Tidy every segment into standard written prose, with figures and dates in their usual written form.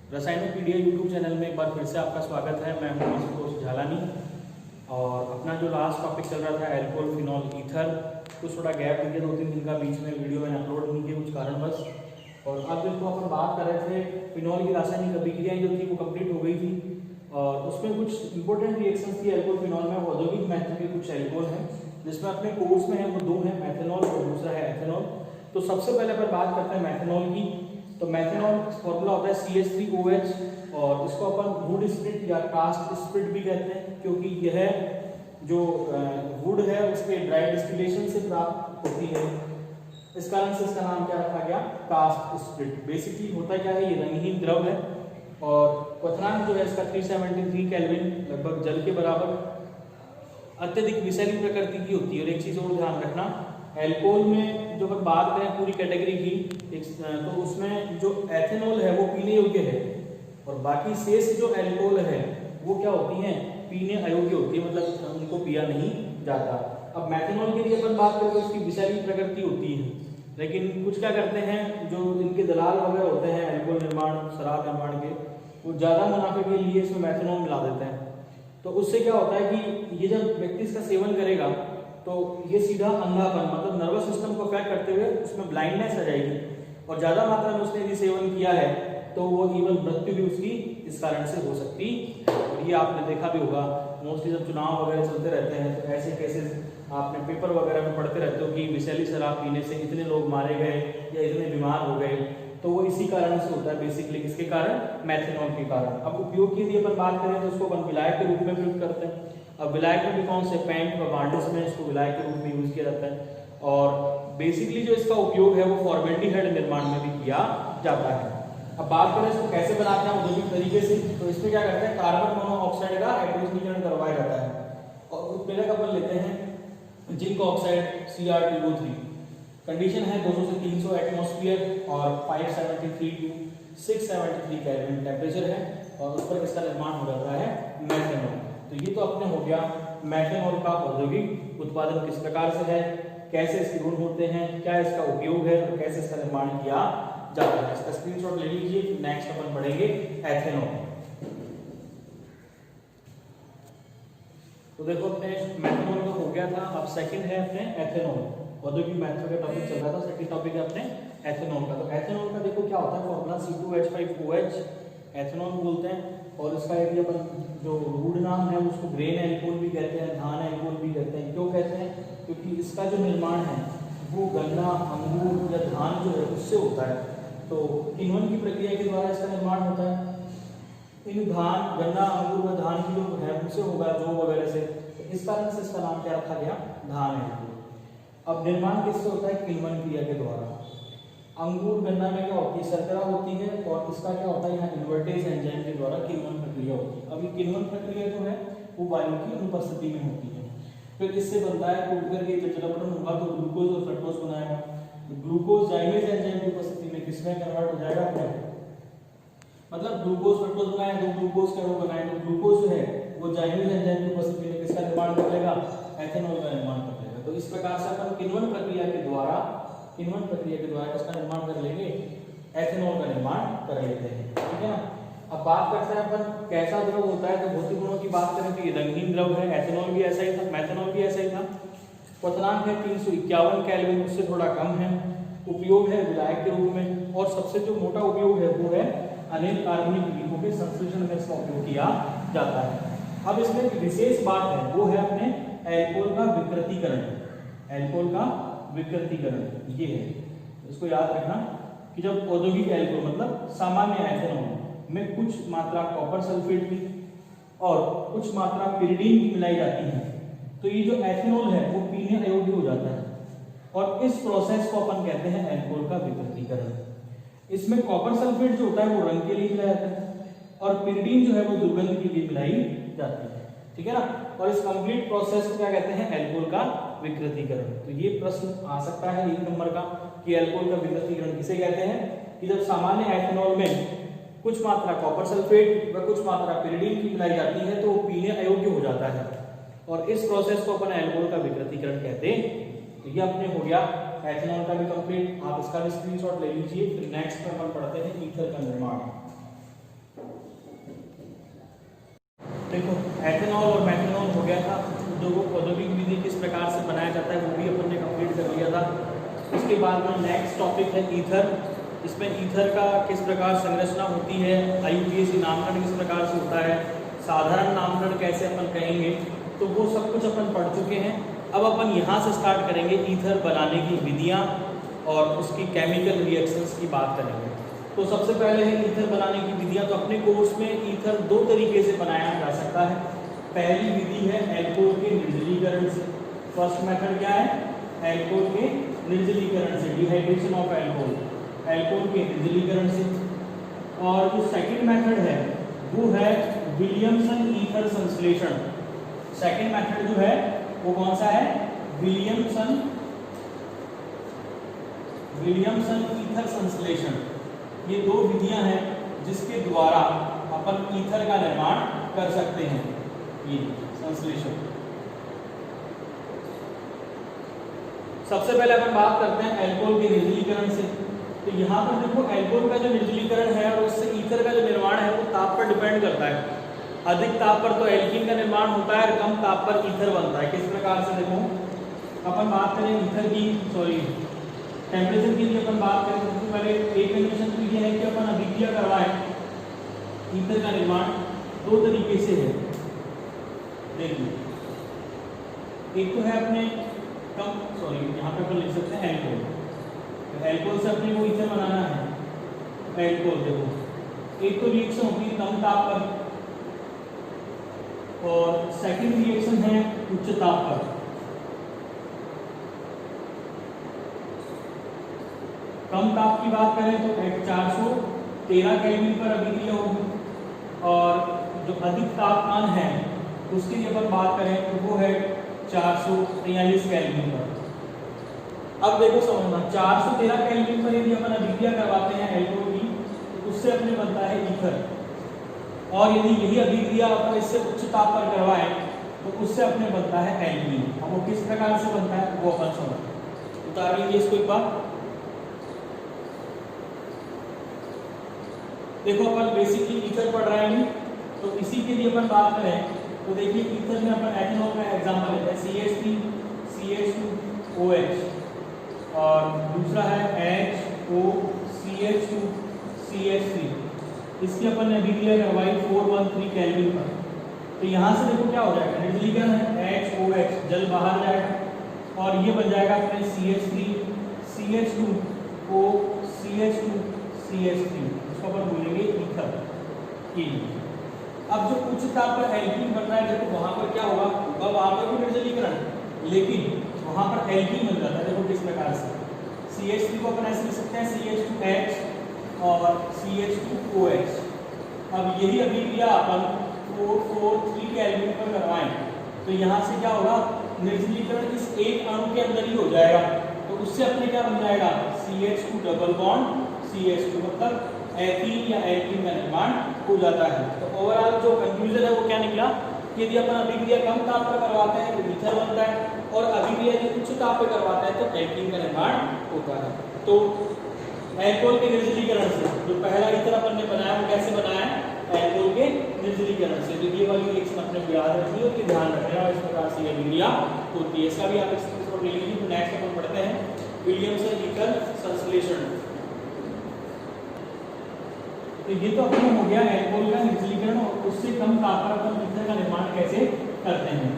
रसायनोपीडिया YouTube channel में एक बार फिर से आपका स्वागत है। मैं हूं आशुतोष झालानी और अपना जो लास्ट टॉपिक चल रहा था एल्कोहल फिनॉल ईथर, कुछ थोड़ा गैप हो गया 2-3 दिन का, बीच में वीडियो मैंने अपलोड नहीं किया कुछ कारणवश। और अब जो अपन बात कर रहे थे फिनॉल की रासायनिक अभिक्रियाएं जो थी वो कंप्लीट हो गई थी और उसमें कुछ इंपॉर्टेंट रिएक्शंस थी एल्कोहल फिनॉल में। औद्योगिक महत्व के कुछ एल्कोहल हैं जिसमें अपने कोर्स में है वो दो हैं, मैथेनॉल और दूसरा है एथेनॉल। तो सबसे पहले अपन बात करते हैं मैथेनॉल की। तो मैथेनॉल फॉर्मूला होता है CH3OH और इसको अपन वुड स्प्रिट या कास्ट स्प्रिट भी कहते हैं क्योंकि यह जो वुड है उसके ड्राई डिस्टिलेशन से प्राप्त होती है। इस कारण से इसका नाम क्या रखा गया, कास्ट स्प्रिट। बेसिकली होता क्या है, ये रंगहीन द्रव है और क्वथनांक जो है इसका 373 केल्विन लगभग जल के बराबर, अत्यधिक विषैली प्रकृति की होती है। और एक चीज और ध्यान रखना, एल्कोहल में जो अपन बात करें पूरी कैटेगरी की तो उसमें जो एथेनॉल है वो पीने योग्य है और बाकी शेष जो एल्कोहल है वो क्या होती हैं, पीने अयोग्य होती है, मतलब उनको पिया नहीं जाता। अब मैथेनॉल के लिए अपन बात करें तो उसकी विषैली प्रकृति होती है, लेकिन कुछ क्या करते हैं जो इनके दलाल वगैरह होते हैं एल्कोहल निर्माण शराब निर्माण के, वो ज़्यादा मुनाफे के लिए इसमें मैथेनॉल मिला देते हैं। तो उससे क्या होता है कि ये जब व्यक्ति इसका सेवन करेगा तो ये सीधा अंधापन, मतलब नर्वस सिस्टम को अफेक्ट करते हुए उसमें ब्लाइंडनेस आ जाएगी और ज़्यादा मात्रा में उसने यदि सेवन किया है तो वो इवन मृत्यु भी उसकी इस कारण से हो सकती है। और ये आपने देखा भी होगा, मोस्टली जब चुनाव वगैरह चलते रहते हैं तो ऐसे केसेस आपने पेपर वगैरह में पढ़ते रहते हो कि विषैली शराब पीने से इतने लोग मारे गए या इतने बीमार हो गए, तो वो इसी कारण से होता है बेसिकली। किसके कारण, मैथेनॉल के कारण। अब उपयोग की यदि अपन बात करें तो उसको अपन विलायक के रूप में प्रयोग करते हैं। अब विलायक में भी कौन से, पेंट व वार्निश में इसको विलायक के रूप में यूज किया जाता है और बेसिकली जो इसका उपयोग है वो फॉर्मेल्डिहाइड निर्माण में भी किया जाता है। अब बात करें इसको कैसे बनाते हैं औद्योगिक तरीके से, तो इसमें क्या करते हैं, कार्बन मोनोऑक्साइड का हाइड्रोजनीकरण करवाया जाता है और उत्प्रेरक अपन लेते हैं जिंक ऑक्साइड Cr2O3। कंडीशन है 200 से 300 एटमॉस्फेयर और 573 टू 673 केल्विन टेम्परेचर है और उस पर इसका निर्माण हो जाता है मैथेनॉल। तो ये तो अपने हो गया मैथेनॉल का औद्योगिक उत्पादन किस प्रकार से है, कैसे इसके गुण होते हैं, क्या इसका उपयोग है और कैसे इसका निर्माण किया जाता है। इसका स्क्रीनशॉट ले लीजिए। नेक्स्ट अपन पढ़ेंगे एथेनॉल। तो देखो अपने मैथेनॉल का हो गया था, अब सेकंड है अपने एथेनॉल। औद्योगिक महत्व का टॉपिक चल रहा था, सेकंड टॉपिक है अपने एथेनॉल का। तो एथेनॉल का देखो क्या होता है, फॉर्मूला C2H5OH एथेनॉल बोलते हैं और इसका यदि अपन जो वुड नाम है उसको ग्रेन एल्कोहल भी कहते हैं, धान एल्कोहल भी कहते हैं। क्यों कहते हैं, क्योंकि इसका जो निर्माण है वो गन्ना, अंगूर या धान जो है उससे होता है। तो किण्वन की प्रक्रिया के द्वारा इसका निर्माण होता है। इन धान, गन्ना, अंगूर व धान की जो है उनसे होगा, जौ वगैरह से, तो इस कारण से इसका नाम क्या रखा गया, धान एल्कोहल। अब निर्माण किससे होता है, किण्वन क्रिया के द्वारा। अंगूर गन्ना में क्या होती है, शर्करा होती है और इसका क्या होता है, यहाँ इन्वर्टेज एंजाइम के द्वारा किण्वन प्रक्रिया होती है। अब ये किण्वन प्रक्रिया जो है वो वायु की अनुपस्थिति में होती है। फिर इससे बनता है टूट करके जब जलावरण होगा तो ग्लूकोज और फ्रक्टोज बनाएगा। ग्लूकोज जाइमेज एंजाइम की उपस्थिति में किसमें कन्वर्ट हो जाएगा, मतलब ग्लूकोज फ्रक्टोज बनाए तो ग्लूकोज का वो बनाए तो ग्लूकोज जो है वो जाइमेज एंजाइम की उपस्थिति में किसका निर्माण कर लेगा, एथेनॉल का निर्माण कर लेगा। तो इस प्रकार से अपन किण्वन प्रक्रिया के द्वारा इसका निर्माण कर लेंगे, एथेनॉल का निर्माण कर लेते हैं, ठीक है ना। अब बात करते हैं अपन कैसा द्रव होता है, तो भौतिक गुणों की बात करें तो ये रंगहीन द्रव है। एथेनॉल भी ऐसा ही था, मैथेनॉल भी ऐसा ही था। क्वथनांक है 351 केल्विन, उससे थोड़ा कम है। उपयोग है विलायक के रूप में और सबसे जो मोटा उपयोग है वो है अनिल कार्बनिक यौगिकों के संश्लेषण में इसका उपयोग किया जाता है। अब इसमें एक विशेष बात है वो है अपने एल्कोहल का विकृतीकरण। एल्कोहल का विकृतीकरण ये है, इसको याद रखना कि जब औद्योगिक एल्कोहल मतलब सामान्य एथेनॉल में कुछ मात्रा कॉपर सल्फेट की और कुछ मात्रा पिरिडीन की मिलाई जाती है तो ये जो एथेनॉल है वो पीने अयोग्य हो जाता है और इस प्रोसेस को अपन कहते हैं एल्कोहल का विकृतीकरण। इसमें कॉपर सल्फेट जो होता है वो रंग के लिए मिलाया जाता है और पिरिडीन जो है वो दुर्गंध के लिए मिलाई जाती है, ठीक है ना। और इस कंप्लीट प्रोसेस को क्या कहते हैं, एल्कोहल का विकृतीकरण। तो ये प्रश्न आ सकता है 1 नंबर का कि एल्कोहल का विकृतीकरण किसे कहते हैं, कि जब सामान्य एथेनॉल में कुछ मात्रा कॉपर सल्फेट व कुछ मात्रा पिरिडीन की मिलाई जाती है तो वो पीने अयोग्य हो जाता है और इस प्रोसेस को अपन एल्कोहल का विकृतीकरण कहते हैं। तो ये अपने हो गया एथेनॉल का भी कंप्लीट, आप इसका भी स्क्रीनशॉट ले लीजिए। फिर नेक्स्ट में अपन पढ़ते हैं ईथर का निर्माण। देखो एथेनॉल और मेथेनॉल हो गया था, औद्योगिक विधि किस प्रकार से बनाया जाता है वो भी अपन ने कंप्लीट कर लिया था। उसके बाद में नेक्स्ट टॉपिक है ईथर। इसमें ईथर का किस प्रकार संरचना होती है, IUPAC नामकरण किस प्रकार से होता है, साधारण नामकरण कैसे अपन कहेंगे, तो वो सब कुछ अपन पढ़ चुके हैं। अब अपन यहाँ से स्टार्ट करेंगे ईथर बनाने की विधियाँ और उसकी केमिकल रिएक्शंस की बात करेंगे। तो सबसे पहले है ईथर बनाने की विधियाँ। तो अपने कोर्स में ईथर दो तरीके से बनाया जा सकता है। पहली विधि है एल्कोहल के निर्जलीकरण से। फर्स्ट मेथड क्या है, एल्कोहल के निर्जलीकरण से, डिहाइड्रेशन ऑफ एल्कोहल, एल्कोहल के निर्जलीकरण से। और जो सेकंड मेथड है वो है विलियमसन ईथर संश्लेषण। सेकंड मेथड जो है वो कौन सा है, विलियमसन ईथर संश्लेषण। ये दो विधियां हैं जिसके द्वारा अपन ईथर का निर्माण कर सकते हैं, ये संश्लेषण। सबसे पहले अपन बात करते हैं एल्कोहल के निर्जलीकरण से। तो यहाँ पर देखो एल्कोहल का जो निर्जलीकरण है और उससे ईथर का जो निर्माण है वो ताप पर डिपेंड करता है। अधिक ताप पर तो एल्कीन का निर्माण होता है और कम ताप पर ईथर बनता है। किस प्रकार से, देखो अपन बात करें ईथर की, टेम्परेचर की लिए अपन बात करें, सबसे पहले एक कंडीशन तो ये है कि अपन अभिक्रिया करवाएं। ईथर का निर्माण दो तरीके से है, देखिए एक तो है अपने यहाँ पे अपन लिख सकते हैं एल्कोहल। एल्कोहल से अपने को ईथर बनाना है। एल्कोहल देखो एक तो रिएक्शन होती है कम ताप पर और सेकंड रिएक्शन है उच्च ताप पर। कम ताप की बात करें तो 413 केल्विन पर अभिक्रिया होगी और जो अधिक तापमान है उसके लिए अपन बात करें तो वो है 443 केल्विन पर। अब देखो समझना, 413 केल्विन पर यदि अपन अभिक्रिया करवाते हैं एल्कोहल की तो उससे अपने बनता है ईथर। और यदि यही अभिक्रिया अपन इससे उच्च ताप पर करवाएं तो उससे अपने बनता है एल्कीन। अब वो किस प्रकार से बनता है वो अपन समझ उतार लीजिए इसको एक बार। देखो अपन बेसिकली ईथर पढ़ रहे हैं, तो इसी के लिए अपन बात करें तो देखिए ईथर में अपन एथेनॉल का एग्जांपल लेते हैं, CH3 CH2OH और दूसरा है HO CH2 CH3। इसकी अपन ने अभिक्रिया करवाई 413 केल्विन पर। तो यहाँ से देखो क्या हो जाएगा, निर्जलीकरण है, HOH जल बाहर जाएगा और ये बन जाएगा अपने CH3 CH2O CH2 CH3, इसको अपन बोलेंगे ईथर की। अब जो उच्च ताप पर एल्कीन बन रहा है देखो वहां पर क्या होगा, वहां पर भी निर्जलीकरण, लेकिन वहां पर एल्कीन बन जाता है। देखो किस प्रकार से, CH3 को अपन ऐसे लिख सकते हैं CH2H और CH2OH। अब यही अभिक्रिया अपन 443 केल्विन पर करवाएं तो यहाँ से क्या होगा, निर्जलीकरण इस एक अणु के अंदर ही हो जाएगा। तो उससे अपने क्या बन जाएगा, CH2 डबल बॉन्ड CH2, मतलब एथीन या एल्कीन का निर्माण हो जाता है। तो ओवरऑल जो कंक्लूजन है वो क्या निकला, यदि अपन अभिक्रिया कम ताप पर करवाते हैं तो ईथर बनता है और अभिक्रिया यदि उच्च ताप पर करवाते हैं तो एल्कीन का निर्माण होता है। तो एल्कोहल के निर्जलीकरण से जो पहला ईथर अपन ने बनाया वो कैसे बनाया है, एल्कोहल के निर्जलीकरण से। तो ये वाली रिएक्शन अपने को याद रखनी है, कि ध्यान रखना है, इस प्रकार से अभिक्रिया होती है। इसका भी आप स्क्रीनशॉट ले लीजिए। तो नेक्स्ट अपन पढ़ते हैं विलियमसन ईथर संश्लेषण। तो ये तो अपना हो गया एल्कोहल का निर्जलीकरण और उससे कम ताप पर अपन ईथर का निर्माण कैसे करते हैं।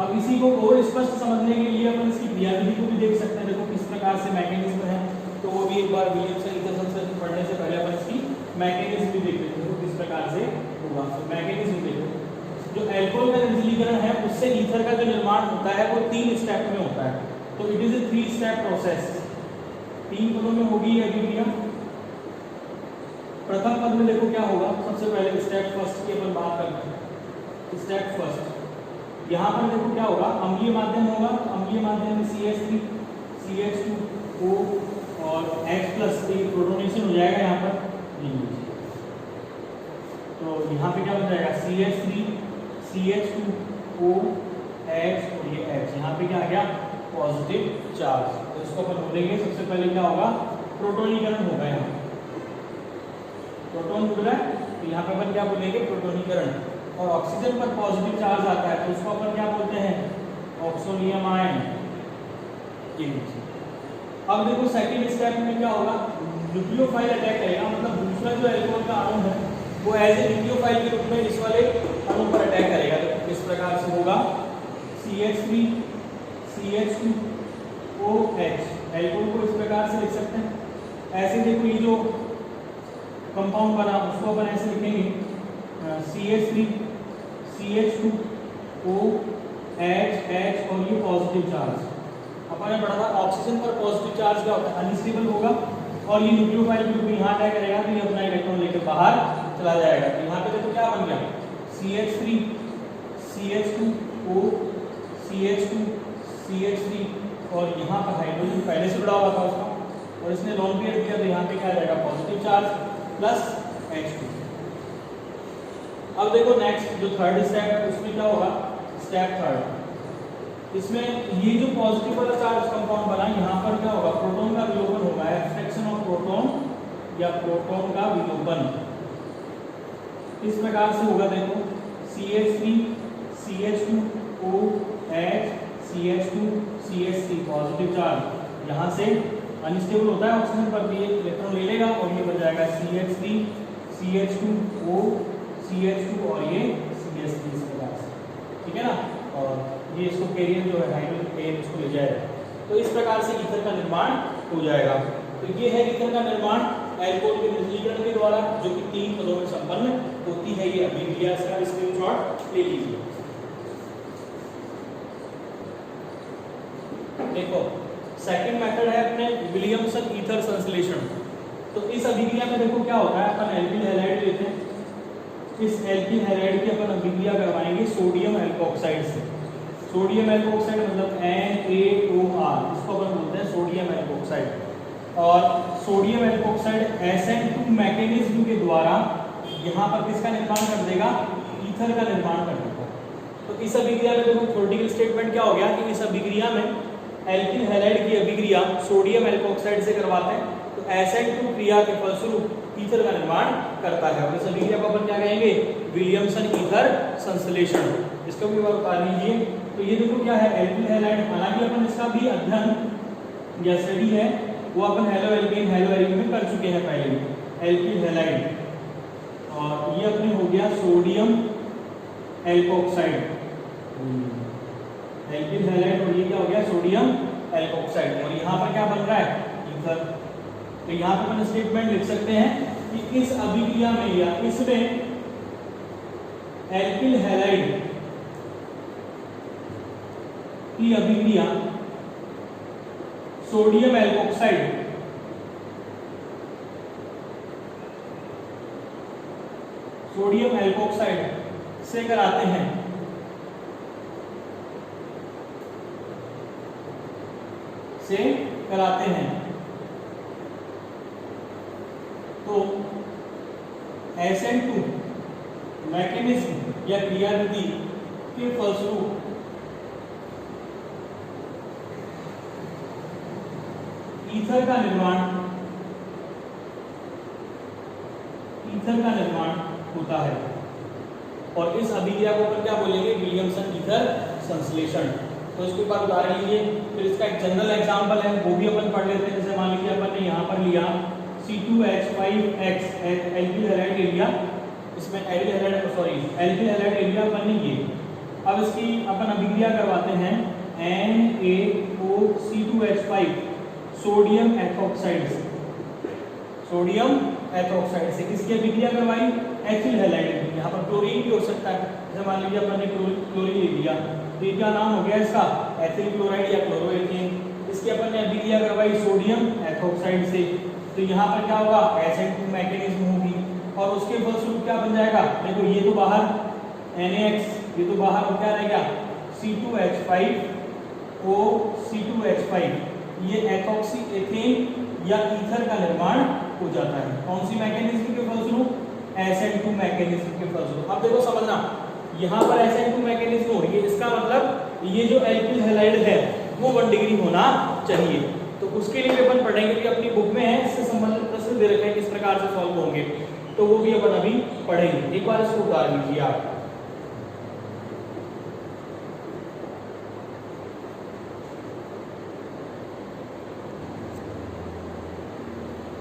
अब इसी को और स्पष्ट समझने के लिए अपन इसकी क्रियाविधि को भी देख सकते हैं। देखो किस प्रकार से मैकेनिज्म है, तो वो भी एक बार विलियमसन ईथर संश्लेषण पढ़ने से पहले अपन इसकी मैकेनिज्म भी देख लेते हैं। देखो किस प्रकार से होगा, तो मैकेनिज्म देखो, जो एल्कोहल का निर्जलीकरण है उससे ईथर का जो निर्माण होता है वो 3 स्टेप में होता है। तो it is a 3 step process. 3 पदों में होगी ये अभिक्रिया। प्रथम पद में देखो क्या होगा, सबसे पहले स्टेप फर्स्ट की अपन बात करते हैं। स्टेप फर्स्ट, यहाँ पर देखो क्या होगा, अम्लीय माध्यम होगा। अम्लीय माध्यम में CH3 CH2O और H+ प्रोटोनेशन हो जाएगा यहाँ पर। तो यहाँ पे क्या बन जाएगा, CH3 CH2O H और ये H, यहाँ पे क्या आ गया, पॉजिटिव चार्ज। तो इसको अपन बोलेंगे सबसे पहले क्या होगा, प्रोटोनीकरण होगा। यहाँ प्रोटॉन जुड़ रहा है तो यहाँ पे अपन क्या बोलेंगे, प्रोटोनीकरण। और ऑक्सीजन पर पॉजिटिव चार्ज आता है तो उसको अपन क्या बोलते हैं, ऑक्सोनियम आयन। अब देखो सेकंड स्टेप में क्या होगा, न्यूक्लियोफाइल अटैक करेगा, मतलब दूसरा जो एल्कोहल का अणु है वो एज ए न्यूक्लियोफाइल के रूप में इस वाले अणु पर अटैक करेगा। तो इस प्रकार से होगा CH3 CH2OH। एल्कोहल को इस प्रकार से लिख सकते हैं। ऐसे देखो ये जो कंपाउंड बना उसको अपन ऐसे लिखेंगे CH3 CH2OH H और ये पॉजिटिव चार्ज। अपन ने पढ़ा था ऑक्सीजन पर पॉजिटिव चार्ज क्या होता है, अनस्टेबल होगा और ये न्यूक्लियोफाइल ग्रुप यहाँ अटैक करेगा तो ये अपना इलेक्ट्रॉन लेकर बाहर चला जाएगा। तो यहाँ पे देखो क्या बन गया, CH3 CH2O CH2 CH3 और यहाँ पर हाइड्रोजन पहले से जुड़ा हुआ था उसका और इसने लोन पेयर दिया तो यहाँ पे क्या रहेगा, पॉजिटिव चार्ज प्लस H2। अब देखो नेक्स्ट जो थर्ड स्टेप है उसमें क्या होगा, स्टेप थर्ड, इसमें ये जो पॉजिटिव वाला चार्ज कंपाउंड बना यहाँ पर क्या होगा, प्रोटॉन का विलोपन होगा, एक्सट्रैक्शन ऑफ प्रोटॉन या प्रोटॉन का विलोपन। इस प्रकार से होगा, देखो CH3 CH2OH CH2 CH3 positive charge यहाँ से अनस्टेबल होता है ऑक्सीजन पर भी इलेक्ट्रॉन ले लेगा और ये बन जाएगा CH3 CH2O CH2 और ये CH3 इस प्रकार से, ठीक है ना। और ये इसको कैरियर जो है हाइड्रोजन पेयर इसको ले जाएगा तो इस प्रकार से ईथर का निर्माण हो जाएगा। तो ये है ईथर का निर्माण एल्कोहल के निर्जलीकरण के द्वारा, जो कि 3 पदों में संपन्न होती है। ये अभिक्रिया, इसका स्क्रीनशॉट ले लीजिए। देखो सेकंड मेथड है अपने विलियमसन ईथर संश्लेषण। तो इस अभिक्रिया में देखो क्या होता है, अपन एल्किल हैलाइड लेते हैं, इस एल्किल हैलाइड की अपन अभिक्रिया करवाएंगे सोडियम एल्कोक्साइड से। सोडियम एल्कोक्साइड मतलब NaOR, इसको अपन बोलते हैं सोडियम एल्कोक्साइड। और सोडियम एल्कोक्साइड SN2 मैकेनिज्म के द्वारा यहाँ पर किसका निर्माण कर देगा, ईथर का निर्माण कर देगा। तो इस अभिक्रिया में देखो थ्योरेटिकल स्टेटमेंट क्या हो गया कि इस अभिक्रिया में एल्किल हैलाइड की अभिक्रिया सोडियम एल्कोक्साइड से करवाते हैं तो SN2 क्रिया के फलस्वरूप ईथर का निर्माण करता है। और इस अभिक्रिया को अपन क्या कहेंगे, विलियमसन ईथर संश्लेषण। इसको भी बार बता लीजिए। तो ये देखो क्या है, एल्किल हैलाइड, हालांकि अपन इसका भी अध्ययन या स्टडी है वो अपन हेलो एल्केन में कर चुके हैं पहले भी, एल्किल हैलाइड। और ये अपने हो गया सोडियम एल्कोक्साइड, एल्किल हैलाइड, और ये क्या हो गया, सोडियम एल्कोक्साइड। और यहाँ पर क्या बन रहा है, ईथर। तो यहाँ पर अपन स्टेटमेंट लिख सकते हैं कि इस अभिक्रिया में या इसमें एल्किल हैलाइड की अभिक्रिया सोडियम एल्कोक्साइड से कराते हैं तो SN2 मैकेनिज्म या क्रियाविधि के फलस्वरूप ईथर का निर्माण होता है। और इस अभिक्रिया को अपन क्या बोलेंगे, विलियमसन ईथर संश्लेषण। तो इसके ऊपर उदाहरण लीजिए, फिर इसका एक जनरल एग्जांपल है वो भी अपन पढ़ लेते हैं। जैसे मान लीजिए अपन ने यहाँ पर लिया C2H5X एल्किल हैलाइड ले लिया, इसमें एल्किल हैलाइड ले लिया अपन ने ये। अब इसकी अपन अभिक्रिया करवाते हैं NaOC2H5 सोडियम एथोक्साइड से किसकी अभिक्रिया करवाई, एथिल हैलाइड। यहाँ पर क्लोरीन भी हो सकता है, जैसे मान लीजिए अपन ने क्लोरीन ले लिया तो ये क्या नाम हो गया इसका, एथिल क्लोराइड या क्लोरोएथेन। इसकी अपन ने अभिक्रिया करवाई सोडियम एथोक्साइड से, तो यहाँ पर क्या होगा, SN2 मैकेनिज्म होगी और उसके फलस्वरूप क्या बन जाएगा, देखो ये तो बाहर NaX, ये तो बाहर क्या रहेगा C2H5O, ये एथॉक्सी एथेन या ईथर का निर्माण हो जाता है। कौन सी मैकेनिज्म के फलस्वरूप, SN2 मैकेनिज्म के फलस्वरूप। अब देखो समझना, यहाँ पर SN2 मैकेनिज्म हो रही है, इसका मतलब ये जो एल्किल हैलाइड है वो 1 डिग्री होना चाहिए। तो उसके लिए अपन पढ़ेंगे कि अपनी बुक में है, इससे संबंधित प्रश्न दे रखे हैं किस प्रकार से सॉल्व होंगे, तो वो भी अपन अभी पढ़ेंगे। एक बार इसको उतार लीजिए आप।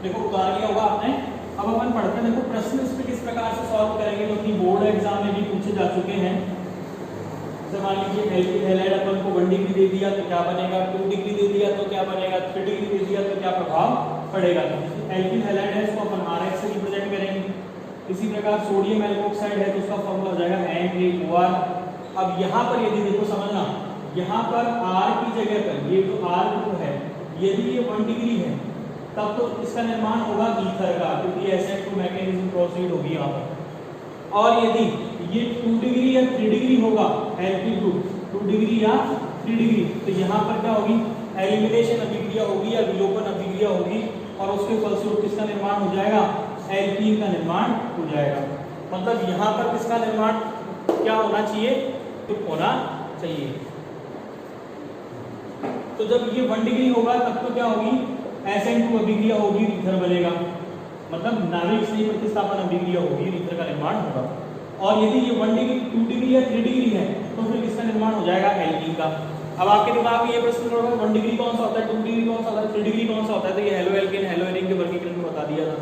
देखो उतार लिया होगा आपने। अब अपन पढ़ते हैं, देखो प्रश्न इस पे किस प्रकार से सॉल्व करेंगे, जो कि बोर्ड एग्जाम में भी पूछे जा चुके हैं। जैसे मान लीजिए एल्किल हैलाइड अपन को 1 डिग्री दे दिया तो क्या बनेगा, 2 डिग्री दे दिया तो क्या बनेगा, 3 डिग्री दे दिया तो क्या प्रभाव पड़ेगा। एल्किल हैलाइड है इसको अपन Rx से रिप्रेजेंट करेंगे। इसी प्रकार सोडियम एल्कोक्साइड है तो उसका फॉर्मूला हो जाएगा NaOR। अब यहाँ पर यदि देखो समझना, यहाँ पर R की जगह पर ये जो R ग्रुप है, यदि ये 1 डिग्री है तब तो इसका निर्माण होगा ईथर का, क्योंकि SN2 मैकेनिज्म प्रोसीड होगी यहाँ पर। और यदि ये 2 डिग्री या 3 डिग्री होगा, एल्किल ग्रुप 2 डिग्री या 3 डिग्री, तो यहाँ पर क्या होगी, एलिमिनेशन अभिक्रिया होगी या विलोपन अभिक्रिया होगी, और उसके फलस्वरूप किसका निर्माण हो जाएगा, एल्कीन का निर्माण हो जाएगा। मतलब यहाँ पर किसका निर्माण क्या होना चाहिए, तो होना चाहिए। तो जब ये 1 डिग्री होगा तब तो क्या होगी, SN2 अभिक्रिया होगी, ईथर बनेगा। मतलब नाभिक स्नेह प्रतिस्थापन अभिक्रिया होगी, ईथर का निर्माण होगा। और यदि ये 1 डिग्री 2 डिग्री या 3 डिग्री है तो फिर किसका निर्माण हो जाएगा, एल्कीन का। अब आपके दिमाग में ये प्रश्न होगा 1 डिग्री कौन सा होता है, 2 डिग्री कौन सा होता है, 3 डिग्री कौन सा होता है। तो ये हेलो एल्केन हेलो एरिन के वर्गीकरण में बता दिया था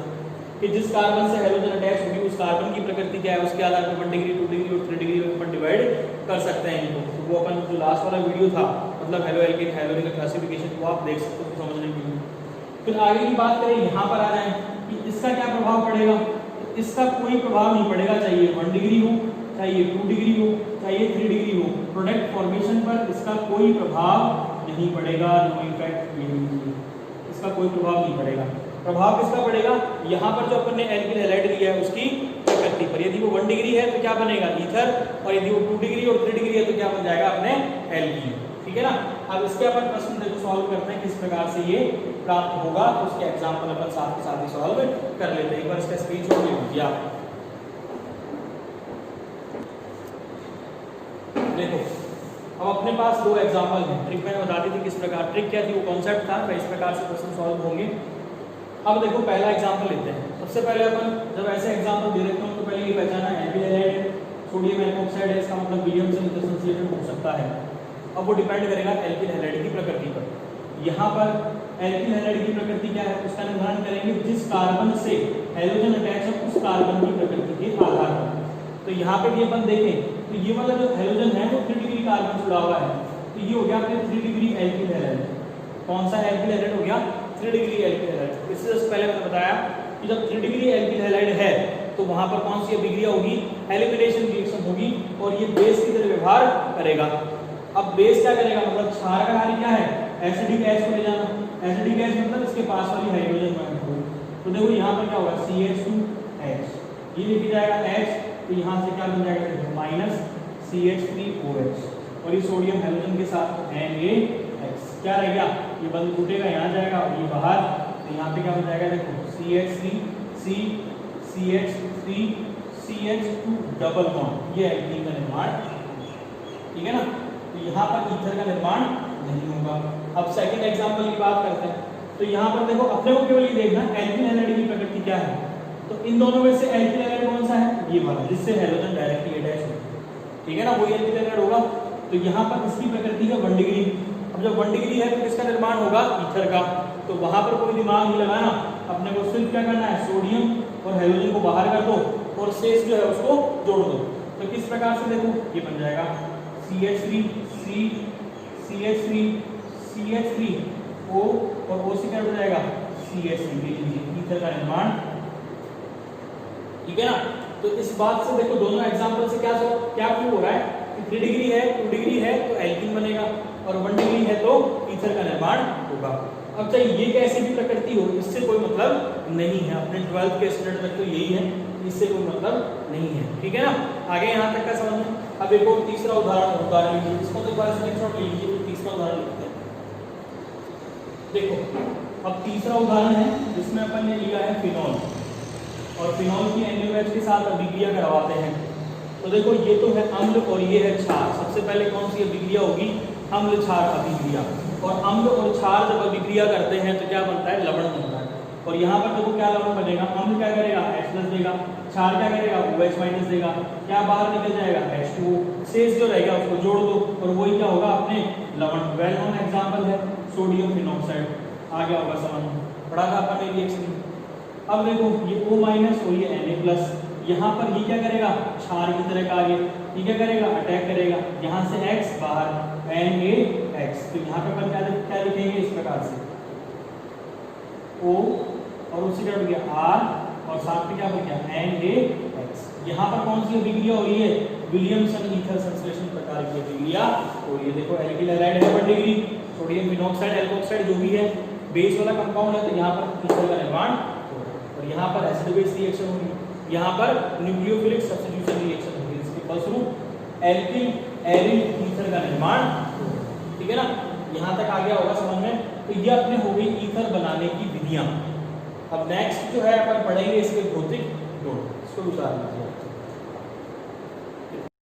कि जिस कार्बन से हेलोजन अटैच होगी उस कार्बन की प्रकृति क्या है, उसके आधार पर 1 डिग्री 2 डिग्री और 3 डिग्री में अपन डिवाइड कर सकते हैं इनको। तो वो अपन जो लास्ट वाला वीडियो था, मतलब हेलो एल्केन हेलो एरिन का क्लासिफिकेशन, वो आप देख सकते हो समझने के लिए। फिर आगे की बात करें, यहाँ पर आ जाए कि इसका क्या प्रभाव पड़ेगा। इसका कोई प्रभाव नहीं पड़ेगा, चाहे 1 डिग्री हो, चाहे 2 डिग्री हो, चाहे 3 डिग्री हो, प्रोडक्ट फॉर्मेशन पर इसका कोई प्रभाव नहीं पड़ेगा। नो इफेक्ट, इसका कोई प्रभाव नहीं पड़ेगा। प्रभाव किसका पड़ेगा, यहाँ पर जो अपन ने एल्किल हैलाइड लिया है उसकी प्रकृति पर। यदि वो 1 डिग्री है तो क्या बनेगा, ईथर, और यदि वो 2 डिग्री और 3 डिग्री है तो क्या बन जाएगा अपने एल्कीन। ठीक है ना। अब इसके अपन प्रश्न देखो सॉल्व करते हैं किस प्रकार से ये प्राप्त होगा, तो उसके एग्जाम्पल अपन साथ के साथ ही सॉल्व कर लेते हैं। एक बार इसका स्क्रीनशॉट ले लीजिए आप। देखो अब अपने पास 2 एग्जाम्पल हैं। ट्रिक मैंने बता दी थी किस प्रकार, ट्रिक क्या थी, वो कॉन्सेप्ट था, इस प्रकार से प्रश्न सॉल्व होंगे। अब देखो पहला एग्जाम्पल लेते हैं। सबसे पहले अपन जब ऐसे एग्जाम्पल दे रखे हो तो पहले ये पहचाना एल्किल हैलाइड सोडियम एल्कोक्साइड है, इसका मतलब वीडियम से डिसोसिएटेड हो सकता है। अब वो डिपेंड करेगा एल्किल हैलाइड की प्रकृति पर। यहाँ पर एल्किल हैलाइड की प्रकृति क्या है, उसका निर्धारण करेंगे जिस कार्बन से हेलोजन अटैच है उस कार्बन की प्रकृति के आधार पर। तो यहाँ पे भी अपन देखें तो ये वाला जो हेलोजन है वो 3 डिग्री कार्बन से जुड़ा हुआ है, तो ये हो गया अपने 3 डिग्री एल्किल हैलाइड। कौन सा एल्किल हैलाइड हो गया, 3 डिग्री एल्किल हैलाइड। इससे पहले मैंने बताया कि जब 3 डिग्री एल्किल हैलाइड है तो वहां पर कौन सी अभिक्रिया होगी, एलिमिनेशन रिएक्शन होगी, और ये बेस की तरह व्यवहार करेगा। अब बेस क्या करेगा, मतलब क्षार का कार्य क्या है, एसिडिक गैस को ले जाना। एसिडिक गैस मतलब इसके पास वाली हाइड्रोजन बॉन्ड। तो देखो यहाँ पर क्या होगा, CH2H, ये लिखा जाएगा H, तो यहाँ से क्या बन जाएगा माइनस CH3OH, और ये सोडियम हेलोजन के साथ NaX क्या रह गया, ये बंद टूटेगा, यहाँ जाएगा और ये बाहर, तो यहाँ पे क्या बन जाएगा, देखो CH3C CH3 CH2 double bond, ये एल्कीन का निर्माण। ठीक है ना। तो यहाँ पर ईथर का निर्माण नहीं होगा। अब सेकंड एग्जांपल की बात करते हैं। तो यहाँ पर देखो अपने को केवल ये देखना एल्किल हैलाइड की प्रकृति क्या है। तो इन दोनों में से एल्किल हैलाइड कौन सा है, ये वाला जिससे हेलोजन डायरेक्टली अटैच है। ठीक है ना, वही एल्किल हैलाइड होगा। तो यहाँ पर इसकी प्रकृति है 1 डिग्री। अब जब 1 डिग्री है तो किसका निर्माण होगा, ईथर का। तो वहां पर कोई दिमाग नहीं लगाना, अपने को सिर्फ क्या करना है, सोडियम और हेलोजन को बाहर कर दो और शेष जो है उसको जोड़ दो। तो किस प्रकार से देखो ये बन जाएगा CH3C CH3 CH3O और O से क्या हो जाएगा CH3, ईथर का निर्माण। ठीक है ना। तो इस बात से देखो दोनों एग्जांपल से क्या प्रूव हो रहा है कि 3 डिग्री है 2 डिग्री है तो एल्कीन बनेगा, और 1 डिग्री है तो ईथर का निर्माण होगा। अब चाहे ये कैसी भी प्रकृति हो, इससे कोई मतलब नहीं है। अपने 12th के स्टैंडर्ड तक तो यही है, इससे कोई मतलब नहीं है। ठीक है ना। आगे यहाँ तक का समझना। अब एक और तीसरा उदाहरण लीजिए, इसको तो एक बार स्क्रीनशॉट ले लीजिए। तीसरा उदाहरण लिखते हैं। देखो अब तीसरा उदाहरण है जिसमें अपन ने लिया है फिनॉल, और फिनॉल की NaOH के साथ अभिक्रिया करवाते हैं। तो देखो ये तो है अम्ल और ये है क्षार। सबसे पहले कौन सी अभिक्रिया होगी, अम्ल क्षार अभिक्रिया। और अम्ल और क्षार जब अभिक्रिया करते हैं तो क्या बनता है, लवण बनता है। और यहाँ पर देखो क्या लवण बनेगा, अम्ल क्या करेगा H+ देगा, क्षार क्या करेगा OH- देगा, क्या बाहर निकल जाएगा H2O, शेष जो रहेगा उसको जोड़ दो और वही क्या होगा अपने लवण। वेल नोन एग्जांपल है सोडियम फिनॉक्साइड। आ गया होगा समझ में। पढ़ा था अपन ने रिएक्शन। अब देखो ये O माइनस और ये Na प्लस, यहाँ पर ये क्या करेगा, क्षार की तरह कार्य, ये क्या करेगा, अटैक करेगा, यहाँ से X बाहर NaX, तो यहाँ पे अपन क्या लिखेंगे इस प्रकार से O और उसी का गया R और साथ में क्या बन गया NaX। यहाँ पर कौन सी अभिक्रिया हो रही है, विलियमसन ईथर संश्लेषण प्रकार की अभिक्रिया हो रही है। देखो एल्किल हैलाइड है 1 डिग्री, सोडियम फिनॉक्साइड एल्कोक्साइड जो भी है बेस वाला कंपाउंड है, तो यहाँ पर ईथर का निर्माण हो रहा है और यहाँ पर एसिड बेस रिएक्शन होगी, यहाँ पर न्यूक्लियोफिलिक सब्स्टिट्यूशन रिएक्शन होगी, इसके फलस्वरूप एल्किल एरिल ईथर का निर्माण होगा। ठीक है ना, यहाँ तक आ गया होगा समझ में। तो ये अपने हो गई ईथर बनाने की विधियां। अब नेक्स्ट जो है अपन पढ़ेंगे इसके भौतिक गुण, इसको विचार कीजिए।